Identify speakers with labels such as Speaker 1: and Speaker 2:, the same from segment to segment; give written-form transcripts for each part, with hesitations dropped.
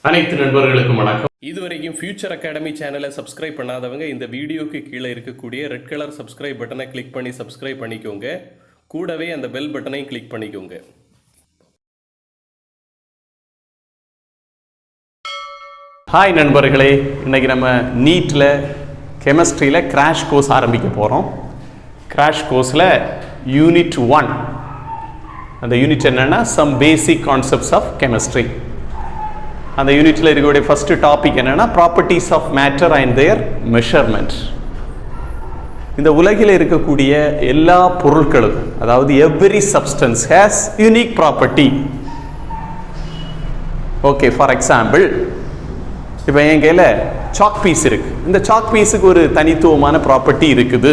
Speaker 1: அனைத்து நண்பர்களுக்கும் வணக்கம்.
Speaker 2: இதுவரைக்கும் ஃபியூச்சர் அகாடமி சேனலை சப்ஸ்கிரைப் பண்ணாதவங்க இந்த வீடியோக்கு கீழே இருக்கக்கூடிய ரெட் கலர் சப்ஸ்கிரைப் பட்டனை கிளிக் பண்ணி சப்ஸ்கிரைப் பண்ணிக்கோங்க. கூடவே அந்த பெல் பட்டனையும் கிளிக் பண்ணிக்கோங்க.
Speaker 1: ஹாய் நண்பர்களே, இன்னைக்கு நம்ம நீட்டில் கெமிஸ்ட்ரியில் கிராஷ் கோர்ஸ் ஆரம்பிக்க போகிறோம். கிராஷ் கோர்ஸில் யூனிட் 1, அந்த யூனிட் என்னென்னா some basic concepts of chemistry. அந்த யூனிட்டில் இருக்கக்கூடிய ஃபஸ்ட்டு டாபிக் என்னென்னா properties of matter and their measurement. இந்த உலகில் இருக்கக்கூடிய எல்லா பொருட்களுக்கும், அதாவது every substance has unique property. Okay, for example, இப்போ என் கையில் சாக் பீஸ் இருக்குது. இந்த சாக் பீஸுக்கு ஒரு தனித்துவமான ப்ராப்பர்ட்டி இருக்குது.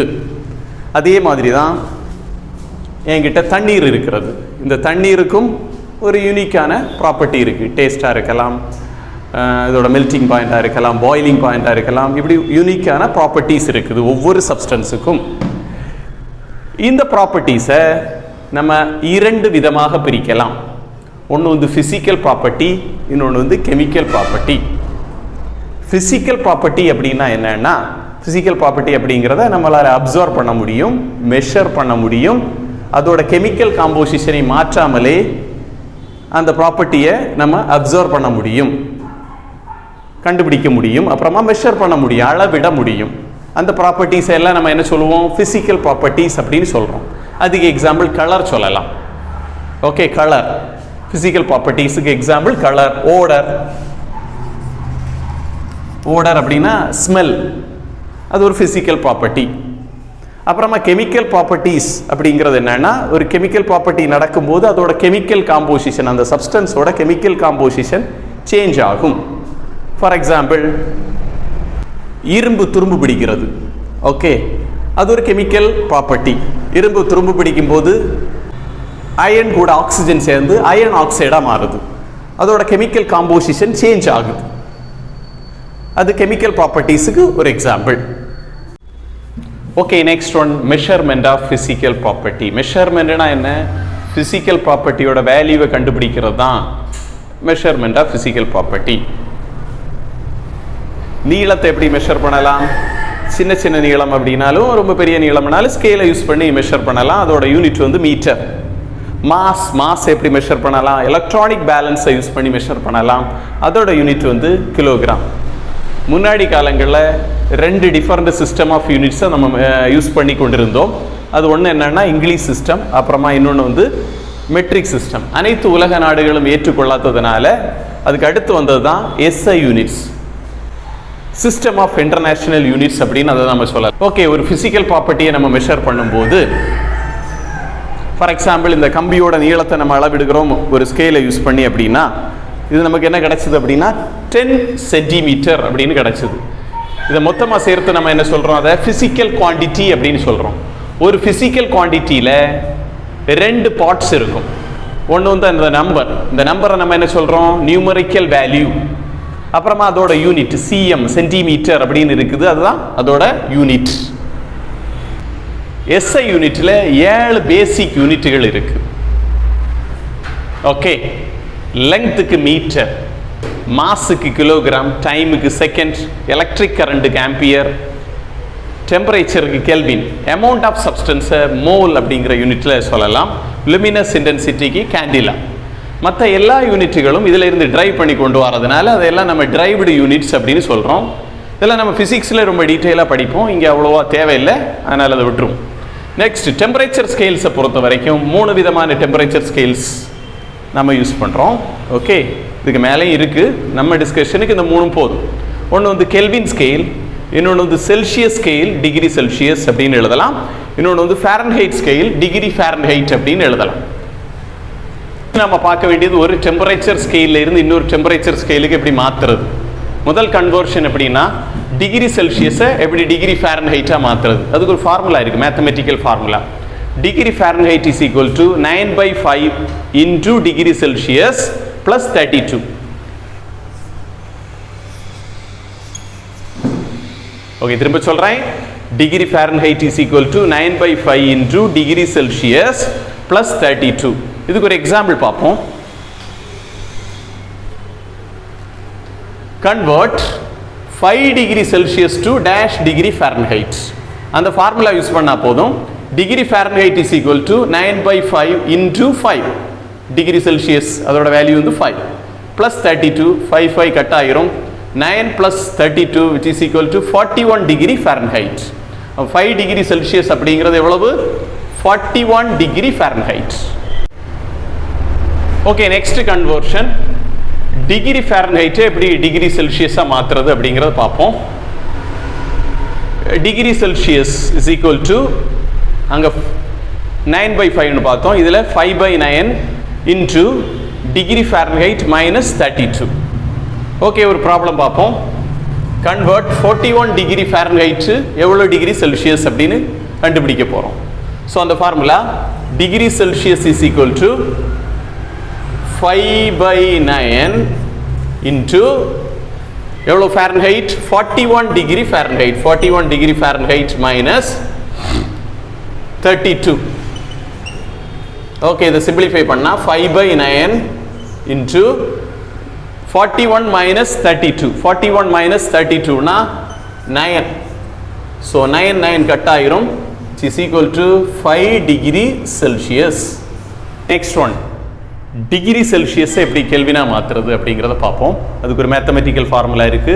Speaker 1: அதே மாதிரி தான் என்கிட்ட தண்ணீர் இருக்கிறது. இந்த தண்ணீருக்கும் ஒரு யூனிக்கான ப்ராப்பர்ட்டி இருக்குது. டேஸ்ட்டாக இருக்கலாம், இதோட மெல்டிங் பாயிண்ட்டாக இருக்கலாம், பாயிலிங் பாயிண்ட்டாக இருக்கலாம். இப்படி யூனிக்கான ப்ராப்பர்ட்டிஸ் இருக்குது ஒவ்வொரு சப்ஸ்டன்ஸுக்கும். இந்த ப்ராப்பர்ட்டிஸை நம்ம இரண்டு விதமாக பிரிக்கலாம். ஒன்று வந்து ஃபிசிக்கல் ப்ராப்பர்ட்டி, இன்னொன்று வந்து கெமிக்கல் ப்ராப்பர்ட்டி. ஃபிசிக்கல் ப்ராப்பர்ட்டி அப்படின்னா என்னன்னா, ஃபிசிக்கல் ப்ராப்பர்ட்டி அப்படிங்கிறத நம்மளால் அப்சர்வ் பண்ண முடியும், மெஷர் பண்ண முடியும். அதோட கெமிக்கல் காம்போசிஷனை மாற்றாமலே அந்த ப்ராப்பர்ட்டியை நம்ம அப்சர்வ் பண்ண முடியும், கண்டுபிடிக்க முடியும், அப்புறமா மெஷர் பண்ண முடியும், அளவிட முடியும். அந்த ப்ராப்பர்ட்டிஸ் எல்லாம் நம்ம என்ன சொல்லுவோம்? ஃபிசிக்கல் ப்ராப்பர்ட்டிஸ் அப்படின்னு சொல்கிறோம். அதுக்கு எக்ஸாம்பிள் கலர் சொல்லலாம். ஓகே, கலர் ஃபிசிக்கல் ப்ராப்பர்ட்டிஸுக்கு எக்ஸாம்பிள் கலர். ஓடர், ஓடர் அப்படின்னா ஸ்மெல், அது ஒரு ஃபிசிக்கல் ப்ராப்பர்ட்டி. அப்புறமா கெமிக்கல் ப்ராப்பர்ட்டிஸ் அப்படிங்கிறது என்னன்னா, ஒரு கெமிக்கல் ப்ராப்பர்ட்டி நடக்கும்போது அதோட கெமிக்கல் காம்போசிஷன், அந்த சப்ஸ்டன்ஸோட கெமிக்கல் காம்போசிஷன் சேஞ்ச் ஆகும். ஃபார் எக்ஸாம்பிள், இரும்பு துரும்பு பிடிக்கிறது. ஓகே, அது ஒரு கெமிக்கல் ப்ராப்பர்ட்டி. இரும்பு துரும்பு பிடிக்கும் போது அயன் கூட ஆக்சிஜன் சேர்ந்து அயன் ஆக்சைடாக மாறுது. அதோட கெமிக்கல் காம்போசிஷன் சேஞ்ச் ஆகுது. அது கெமிக்கல் ப்ராப்பர்ட்டிஸுக்கு ஒரு example. Okay, next one, measurement of physical property. மெஷர்மெண்ட்னா என்ன? ஃபிசிக்கல் ப்ராப்பர்ட்டியோட வேல்யூவை கண்டுபிடிக்கிறது தான் மெஷர்மெண்ட் ஆஃப் ஃபிசிக்கல் ப்ராப்பர்ட்டி. நீளத்தை எப்படி மெஷர் பண்ணலாம்? சின்ன சின்ன நீளம் அப்படின்னாலும் ரொம்ப பெரிய நீளம்னாலும் ஸ்கேலை யூஸ் பண்ணி மெஷர் பண்ணலாம். அதோட யூனிட் வந்து மீட்டர். மாஸ் எப்படி மெஷர் பண்ணலாம்? எலக்ட்ரானிக் பேலன்ஸை யூஸ் பண்ணி மெஷர் பண்ணலாம். அதோட யூனிட் வந்து கிலோகிராம். முன்னாடி காலங்களில் ரெண்டு டிஃபரெண்ட் சிஸ்டம் ஆஃப் யூனிட்ஸை நம்ம யூஸ் பண்ணி கொண்டிருந்தோம். அது ஒன்று என்னென்னா இங்கிலீஷ் சிஸ்டம், அப்புறமா இன்னொன்று வந்து மெட்ரிக் சிஸ்டம். அனைத்து உலக நாடுகளும் ஏற்றுக்கொள்ளாததுனால அதுக்கு அடுத்து வந்தது தான் SI units, system of international units அப்படின்னு அதை நம்ம சொல்லலாம். ஓகே, ஒரு ஃபிசிக்கல் ப்ராப்பர்ட்டியை நம்ம மெஷர் பண்ணும்போது, ஃபார் எக்ஸாம்பிள், இந்த கம்பியோட நீளத்தை நம்ம அளவிடுகிறோம் ஒரு ஸ்கேலை யூஸ் பண்ணி அப்படின்னா, இது நமக்கு என்ன கிடைச்சது அப்படின்னா 10 சென்டிமீட்டர் அப்படின்னு கிடைச்சது. இதை மொத்தமாக சேர்த்து நம்ம என்ன சொல்கிறோம்? அதை ஃபிசிக்கல் குவான்டிட்டி அப்படின்னு சொல்கிறோம். ஒரு ஃபிசிக்கல் குவான்டிட்டியில் ரெண்டு பார்ட்ஸ் இருக்கும். ஒன்று வந்து அந்த நம்பர், இந்த நம்பரை நம்ம என்ன சொல்கிறோம்? Numerical value. அப்புறமா அதோட யூனிட் சிஎம், சென்டிமீட்டர் அப்படின்னு இருக்குது, அதுதான் அதோட யூனிட். எஸ்ஐ யூனிட்டில் 7 பேசிக் யூனிட்டுகள் இருக்கு. ஓகே, லெங்க்த்துக்கு மீட்டர், மாஸுக்கு கிலோகிராம், டைமுக்கு செகண்ட், எலக்ட்ரிக் கரண்ட்டுக்கு ஆம்பியர், டெம்பரேச்சருக்கு கெல்வின், அமௌண்ட் ஆஃப் சப்ஸ்டன்ஸை மோல் அப்படிங்கிற யூனிட்டில் சொல்லலாம், லுமினஸ் இன்டென்சிட்டிக்கு கேண்டிலா. மற்ற எல்லா யூனிட்டுகளும் இதில் இருந்து டிரைவ் பண்ணி கொண்டு வரதுனால அதெல்லாம் நம்ம டிரைவ்டு யூனிட்ஸ் அப்படின்னு சொல்கிறோம். இதெல்லாம் நம்ம ஃபிசிக்ஸில் ரொம்ப டீட்டெயிலாக படிப்போம், இங்கே அவ்வளோவா தேவையில்லை, அதனால் அதை விட்டுரும். நெக்ஸ்ட், டெம்பரேச்சர் ஸ்கேல்ஸை பொறுத்த வரைக்கும் 3 விதமான டெம்பரேச்சர் ஸ்கேல்ஸ் நம்ம யூஸ் பண்ணுறோம். ஓகே, இதுக்கு மேலேயும் இருக்குது, நம்ம டிஸ்கஷனுக்கு இந்த 3 போதும். ஒன்று வந்து கெல்வின் ஸ்கேல், இன்னொன்று வந்து செல்சியஸ் ஸ்கேல், டிகிரி செல்சியஸ் அப்படின்னு எழுதலாம். இன்னொன்று வந்து ஃபாரன்ஹைட் ஸ்கேல், டிகிரி ஃபாரன்ஹைட் அப்படின்னு எழுதலாம். நம்ம பார்க்க வேண்டியது ஒரு டெம்பரேச்சர் ஸ்கேலில் இருந்து இன்னொரு டெம்பரேச்சர் ஸ்கேலுக்கு எப்படி மாற்றுறது. முதல் கன்வர்ஷன் எப்படின்னா, டிகிரி செல்சியஸை எப்படி டிகிரி ஃபாரன்ஹைட்டாக மாற்றுறது. அதுக்கு ஒரு ஃபார்முலா இருக்குது, mathematical formula. Degree Fahrenheit is equal to 9/5 into degree Celsius plus 32. Okay, திரும்ப சொல்றேன். Degree Fahrenheit is equal to 9/5 into degree Celsius plus 32. இதுக்கு ஒரு எக்ஸாம்பிள் பார்ப்போம். convert 5 degree Celsius to dash degree Fahrenheit. அந்த ஃபார்முலா யூஸ் பண்ணா போதும். Degree Fahrenheit is equal to 9/5 into 5 degree Celsius, அதோட value வந்து 5 plus 32, 5 கட் ஆயிரும். 9 plus 32 which is equal to 41 degree Fahrenheit. 5 degree Celsius அப்படிங்கிறது எவ்வளவு? 41 degree Fahrenheit. Okay, next conversion. Degree Fahrenheit எப்படி degree செல்சியஸா மாத்துறது அப்படிங்கறத பார்ப்போம். Degree Celsius is equal to அங்க 9/5 னு பார்த்தோம். இதுல 5/9 into degree Fahrenheit minus 32. Okay, ஒரு ப்ராப்ளம் பார்ப்போம். கன்வெர்ட் 41 டிகிரி Fahrenheit எவ்வளவு டிகிரி செல்சியஸ் அப்படின்னு கண்டுபிடிக்க போறோம். ஸோ அந்த formula degree Celsius is equal to 5/9 into எவ்வளோ Fahrenheit? 41 degree Fahrenheit. 41 degree Fahrenheit minus 32. Okay, இதை சிம்பிளிஃபை பண்ணா 5/9 இன்டு 41 minus 32. 41 minus 32 னா 9. ஸோ 9 கட் ஆயிரும். which is equal to 5 degree Celsius. Next one, degree Celsius எப்படி கெல்வினா மாத்துறது அப்படிங்கிறத பார்ப்போம். அதுக்கு ஒரு மேத்தமெட்டிக்கல் ஃபார்முலா இருக்கு.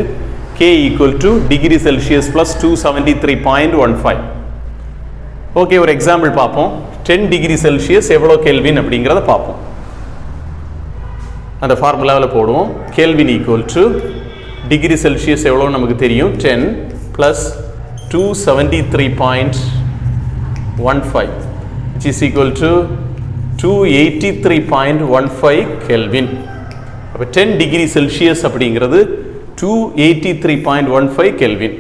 Speaker 1: K equal to degree Celsius plus 273.15. Okay, ஒரு எக்ஸாம்பிள் பார்ப்போம். 10 டிகிரி செல்சியஸ் எவ்வளோ கெல்வின் அப்படிங்கிறத பார்ப்போம். அந்த ஃபார்முலாவில் போடுவோம். Kelvin equal to degree Celsius எவ்வளோ நமக்கு தெரியும், 10 plus 273.15 which is equal to 283.15 kelvin. அப்போ 10 டிகிரி செல்சியஸ் அப்படிங்கிறது 283.15 கெல்வின்.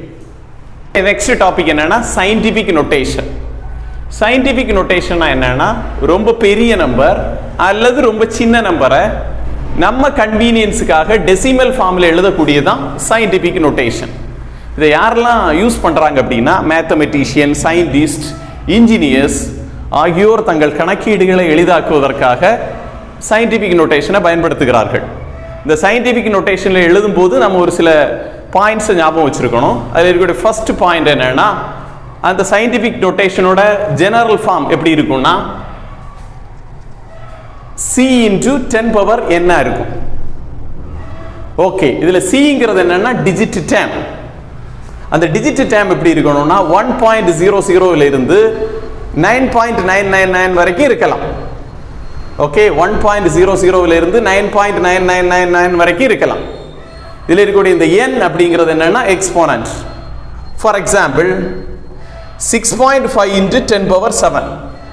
Speaker 1: நெக்ஸ்ட் டாபிக் என்னன்னா சயின்டிஃபிக் நோட்டேஷன். சயின்டிஃபிக் நோட்டேஷன்னா என்னன்னா ரொம்ப பெரிய நம்பர் அல்லது ரொம்ப சின்ன நம்பரை நம்ம கன்வீனியன்ஸுக்காக டெசிமல் ஃபார்மில் எழுதக்கூடியதான் சயின்டிஃபிக் நோட்டேஷன். இதை யாரெல்லாம் யூஸ் பண்ணுறாங்க அப்படின்னா மேத்தமெட்டிஷியன், சயின்டிஸ்ட், இன்ஜினியர்ஸ் ஆகியோர் தங்கள் கணக்கீடுகளை எளிதாக்குவதற்காக சயின்டிஃபிக் நோட்டேஷனை பயன்படுத்துகிறார்கள். இந்த சயின்டிஃபிக் நோட்டேஷனில் எழுதும்போது நம்ம ஒரு சில பாயிண்ட்ஸை ஞாபகம் வச்சுருக்கணும். அதில் இருக்கக்கூடிய ஃபர்ஸ்ட் பாயிண்ட் என்னன்னா, அந்த சயின்டிஃபிக் நோட்டேஷனோட ஜெனரல் ஃபார்ம் எப்படி இருக்கும்னா C into 10 power n இருக்கும். ஓகே, இதுல Cங்கிறது என்னன்னா டிஜிட் டேம். அந்த டிஜிட் டேம் எப்படி இருக்கணும்னா 1.00 இருந்து 9.999 வரைக்கும் இருக்கலாம். ஓகே, 1.00 இருந்து 9.9999 வரைக்கும் இருக்கலாம். இதுல இருக்கக்கூடிய இந்த n அப்படிங்கிறது என்னன்னா exponent. For example 6.5 into 10 power 7.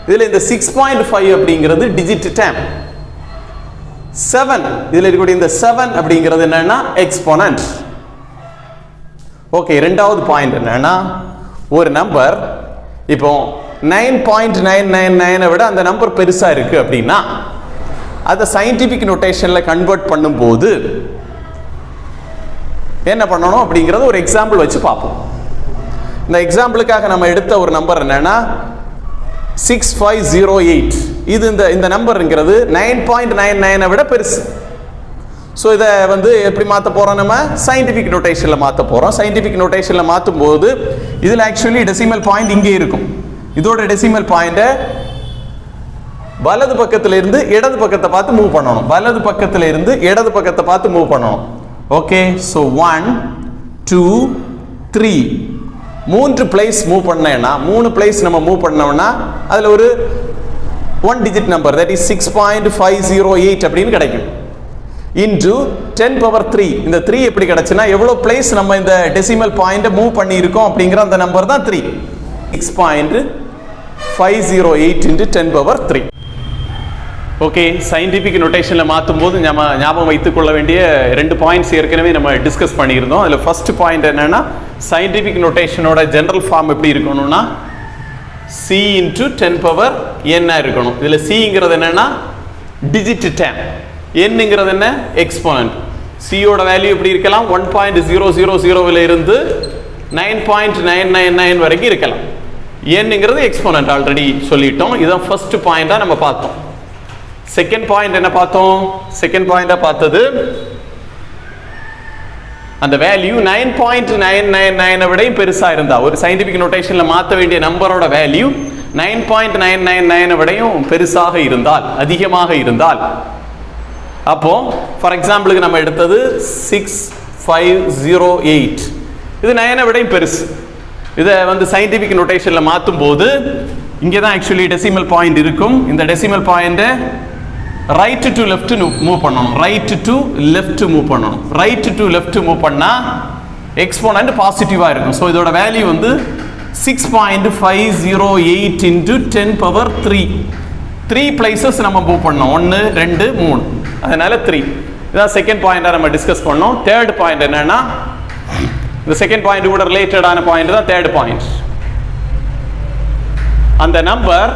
Speaker 1: இதுல இந்த 6.5 அப்படிங்கிறது டிஜிட் டேம். 7 இதுல இருக்கக்கூடிய இந்த 7 அப்படிங்கிறது என்னன்னா எக்ஸ்போனன்ட். ஓகே, இரண்டாவது பாயிண்ட் என்னன்னா, ஒரு நம்பர் இப்போ 9.999 விட அந்த நம்பர் பெருசா இருக்கு அப்படின்னா அதை சயின்டிஃபிக் நோட்டேஷன்ல கன்வெர்ட் பண்ணும்போது என்ன பண்ணணும் அப்படிங்கறது ஒரு எக்ஸாம்பிள் வச்சு பார்ப்போம். இந்த எக்ஸாம்பிளுக்காக நம்ம எடுத்த ஒரு நம்பர் என்னன்னா 6508. இது இந்த நம்பர்ங்கிறது 9.99 விட பெருசு. ஸோ இதை வந்து எப்படி மாற்ற போறோம், நம்ம சயின்டிஃபிக் நோட்டேஷன்ல மாற்ற போறோம். சயின்டிஃபிக் நோட்டேஷன்ல மாற்றும் போது இதில் ஆக்சுவலி டெசிமல் பாயிண்ட் இங்கே இருக்கும். இதோட டெசிமல் பாயிண்ட்டை வலது பக்கத்துல இருந்து இடது பக்கத்தை பார்த்து மூவ் பண்ணணும். வலது பக்கத்துல இருந்து இடது பக்கத்தை பார்த்து மூவ் பண்ணணும். ஓகே, ஸோ 1 2 3 மூன்று பிளேஸ் மூவ் பண்ணேன்னா, 3 பிளேஸ் நம்ம மூவ் பண்ணோம்னா அதுல ஒரு 1 டிஜிட் நம்பர், தட் இஸ் 6.508 அப்படின்னு கிடைக்கும். Into 10 power 3. இந்த 3 எப்படி கிடைச்சுன்னா எவ்வளவு பிளேஸ் நம்ம இந்த டெசிமல் பாயிண்ட மூவ் பண்ணி இருக்கோம் அப்படிங்கிற அந்த நம்பர் தான் 3. 6.508 into 10 power 3. ஓகே, சயின்டிஃபிக் நோட்டேஷன்ல மாற்றும் போது ஞாபகம் வைத்துக் கொள்ள வேண்டிய 2 பாயிண்ட்ஸ் ஏற்கனவே நம்ம டிஸ்கஸ் பண்ணியிருந்தோம். அதில் ஃபர்ஸ்ட் பாயிண்ட் என்னன்னா, சயின்டிஃபிக் நோட்டேஷனோட ஜெனரல் ஃபார்ம் எப்படி இருக்கணும்னா C into 10 power n இருக்கணும். இதுல Cங்கிறது என்னன்னா டிஜிட் டேம், nங்கிறது என்ன எக்ஸ்போனன்ட். C யோட வேல்யூ எப்படி இருக்கலாம், 1.000 இருந்து 9.999 வரைக்கும் இருக்கலாம். nங்கிறது எக்ஸ்போனன்ட் ஆல்ரெடி சொல்லிட்டோம். இதான் ஃபர்ஸ்ட் பாயிண்டா நம்ம பார்த்தோம். செகண்ட் பாயிண்ட் என்ன பார்த்தோம்? செகண்ட் பாயிண்டா பார்த்தது அந்த வேல்யூ 9.999 விடையும் பெருசா இருந்தா, ஒரு சயின்டிபிக் நோட்டேஷன்ல மாற்ற வேண்டிய நம்பரோட வேல்யூ 9.999 விடையும் பெருசாக இருந்தால், அதிகமாக இருந்தால், அப்போ ஃபார் எக்ஸாம்பிளுக்கு நம்ம எடுத்தது 6508, இது 9 விடையும் பெருசு. இதை வந்து சயின்டிபிக் நோட்டேஷன்ல மாற்றும் போது இங்கே தான் ஆக்சுவலி டெசிமல் பாயிண்ட் இருக்கும். இந்த டெசிமல் பாயிண்ட்டை ரைட் டு லெஃப்ட் மூவ் பண்ணணும், ரைட் டு லெஃப்ட் மூவ் பண்ணணும். ரைட் டு லெஃப்ட் மூவ் பண்ணா எக்ஸ்போனன்ட் பாசிட்டிவா இருக்கும். ஸோ இதோட வேல்யூ வந்து 6.508 into 10 power 3. 3 பிளேசஸ் நம்ம மூவ் பண்ணோம், 1 2 3, அதனால 3. இதான் செகண்ட் பாயிண்டா நம்ம டிஸ்கஸ் பண்ணோம். தேர்ட் பாயிண்ட் என்னன்னா, இந்த செகண்ட் பாயிண்ட் கூட ரிலேட்டடான பாயிண்ட் தான் தேர்ட் பாயிண்ட். அந்த நம்பர்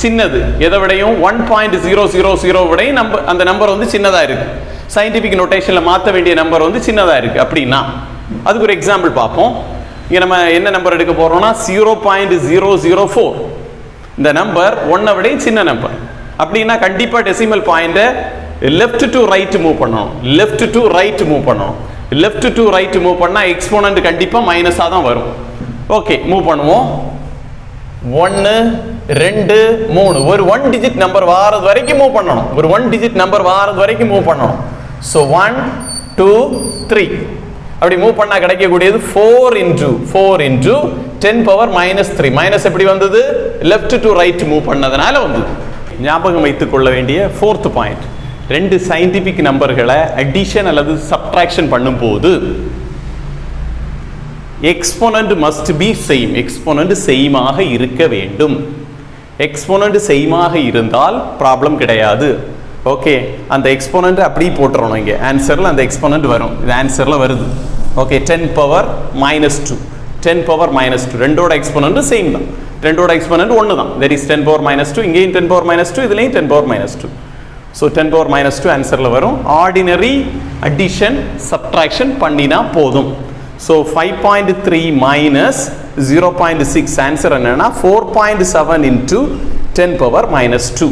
Speaker 1: சின்னது, எதை விடையும் 1.000 விடையும் அந்த நம்பர் வந்து சின்னதா இருக்கு. சயின்டிபிக் நோட்டேஷன்ல மாற்ற வேண்டிய நம்பர் வந்து சின்னதா இருக்கு அப்படின்னா அதுக்கு ஒரு எக்ஸாம்பிள் பார்ப்போம். இங்க நம்ம என்ன நம்பர் எடுக்க போறோம்னா 0.004. இந்த நம்பர் 1 விடையும் சின்ன நம்பர் அப்படின்னா கண்டிப்பா decimal point left to right move பண்ணணும், லெஃப்ட் டு ரைட் மூவ் பண்ணணும். லெஃப்ட் டு ரைட் மூவ் பண்ணா எக்ஸ்போனன்ட் கண்டிப்பா மைனஸா தான் வரும். ஓகே, மூவ் பண்ணுவோம். 1 2 3, ஒரு 1 டிஜிட் நம்பர் வாரது வரைக்கும் மூவ் பண்ணணும், ஒரு 1 டிஜிட் நம்பர் வாரது வரைக்கும் மூவ் பண்ணணும். ஸோ 1 2 3 அப்படி மூவ் பண்ணா கிடைக்கக்கூடியது 4 into 10 power -3. மைனஸ் எப்படி வந்தது? லெஃப்ட் டு ரைட் மூவ் பண்ணதுனால வந்தது. ஞாபகம் வைத்துக் கொள்ள வேண்டிய ஃபோர்த் பாயிண்ட், ரெண்டு சயின்டிபிக் நம்பர்களை அடிஷன் அல்லது சப்ட்ராக்ஷன் பண்ணும்போது exponent must be same, exponent சேமாக இருக்க வேண்டும். எக்ஸ்போனன்ட் சேமாக இருந்தால் ப்ராப்ளம் கிடையாது. ஓகே, அந்த எக்ஸ்போனன்ட் அப்படி போட்டுறணும். இங்கே ஆன்சரில் அந்த எக்ஸ்போனன்ட் வரும், இது ஆன்சரில் வருது. ஓகே, 10 power -2, 10 power -2, ரெண்டோட எக்ஸ்போனன்ட் சேம் தான், ரெண்டோட எக்ஸ்போனன்ட் ஒன்று தான். தட் இஸ் 10 power -2, இங்கேயும் 10 power -2, இதுலேயும் 10 power -2. ஸோ 10 power -2 ஆன்சரில் வரும். ஆர்டினரி அடிஷன் சப்ட்ராக்ஷன் பண்ணினா போதும். ஸோ 5.3 minus 0.6 ஆன்சர் என்னன்னா 4.7 into 10 power -2.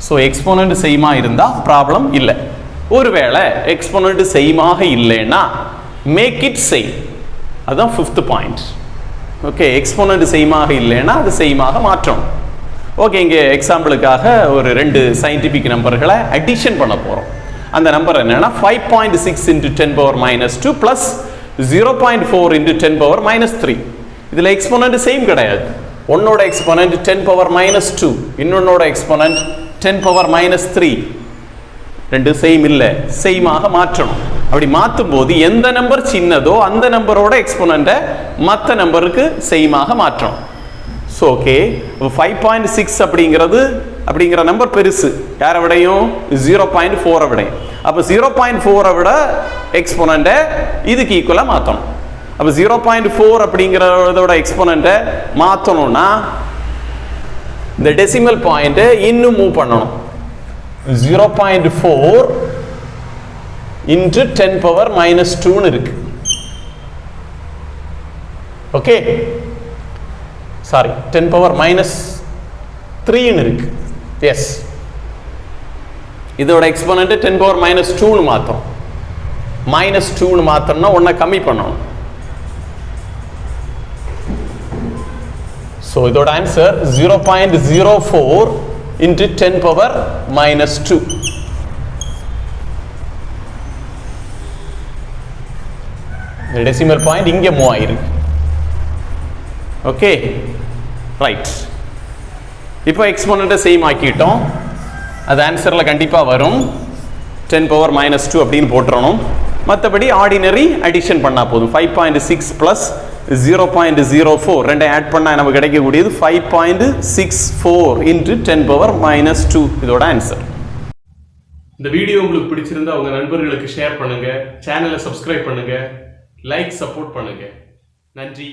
Speaker 1: ஸோ எக்ஸ்போனன்ட் சேமா இருந்தா ப்ராப்ளம் இல்லை. ஒருவேளை எக்ஸ்போனன்ட் சேமாக இல்லைன்னா மேக் இட் சேம், அதுதான் ஃபிஃப்த் பாயிண்ட். ஓகே, எக்ஸ்போனன்ட் சேமாக இல்லைன்னா அது சேமாக மாற்றணும். ஓகே, இங்கே எக்ஸாம்பிளுக்காக ஒரு ரெண்டு சயின்டிபிக் நம்பர்களை அடிஷன் பண்ண போகிறோம். அந்த நம்பர் என்னன்னா 5.6 into 10 power -2 plus 0.4 into 10 power -3. இதில் எக்ஸ்போனன்ட் சேம் கிடையாது. ஒன்னோட எக்ஸ்போனன்ட் 10 power -2, இன்னொன்னோட எக்ஸ்போனன்ட் 10 power -3. ரெண்டு சேம் இல்லை, சேமாக மாற்றணும். அப்படி மாற்றும் போது எந்த நம்பர் சின்னதோ அந்த நம்பரோட எக்ஸ்போனன்ட்டை மற்ற நம்பருக்கு சேமாக மாற்றணும். ஸோ ஓகே, 5.6 அப்படிங்கிற நம்பர் பெருசு, யாரை விடையும் 0.4 விடையும். அப்போ 0.4 விட எக்ஸ்போனன்ட்டை இதுக்கு ஈக்குவலாக மாற்றணும். அப்போ 0.4 அப்படிங்கிறதோட எக்ஸ்போனன்ட்டை மாற்றணும்னா இந்த டெசிமல் பாயிண்ட்டை இன்னும் மூவ் பண்ணணும். 0.4 into 10 power -2 இருக்கு. ஓகே, சாரி 10 power -3 இருக்கு. எஸ், இதோட எக்ஸ்போனன்ட் 10 power -2 மாத்தணும். -2 மாத்தணும்னா ஒன்றை கம்மி பண்ணணும். ஸோ இதோட answer 0.04 into 10 power -2. Decimal point இங்கே மூவ் ஆயிருக்கு. Okay, right. இப்போ எக்ஸ்போனன்ட்டை சேம் ஆக்கிட்டோம், அது ஆன்சரில் கண்டிப்பாக வரும். 10 power -2 அப்படின்னு போட்டுறணும். மற்றபடி ஆர்டினரி அடிஷன் பண்ணால் போதும். 5.6 plus 0.04 ரெண்டை ஆட் பண்ணால் நமக்கு கிடைக்கக்கூடியது 5.64 into 10 power -2. இதோட ஆன்சர்.
Speaker 2: இந்த வீடியோ உங்களுக்கு பிடிச்சிருந்தா உங்க நண்பர்களுக்கு ஷேர் பண்ணுங்க, சேனலை சப்ஸ்கிரைப் பண்ணுங்க, லைக் சப்போர்ட் பண்ணுங்க. நன்றி.